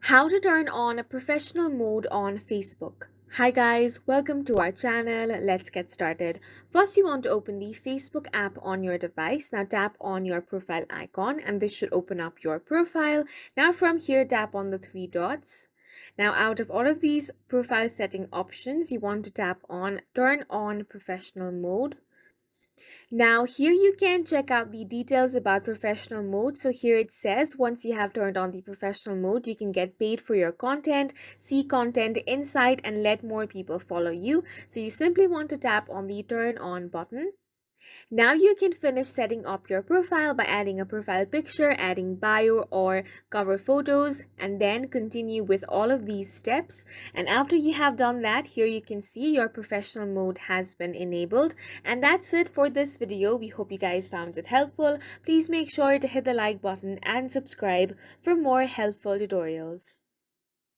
How to turn on a professional mode on Facebook. Hi guys, welcome to our channel. Let's get started. First, you want to open the Facebook app on your device. Now tap on your profile icon and this should open up your profile. Now from here, tap on the three dots. Now out of all of these profile setting options, you want to tap on turn on professional mode. Now here you can check out the details about professional mode. So here it says once you have turned on the professional mode, you can get paid for your content, see content insight, and let more people follow you. So you simply want to tap on the turn on button. Now you can finish setting up your profile by adding a profile picture, adding bio or cover photos, and then continue with all of these steps. And after you have done that, here you can see your professional mode has been enabled. And that's it for this video. We hope you guys found it helpful. Please make sure to hit the like button and subscribe for more helpful tutorials.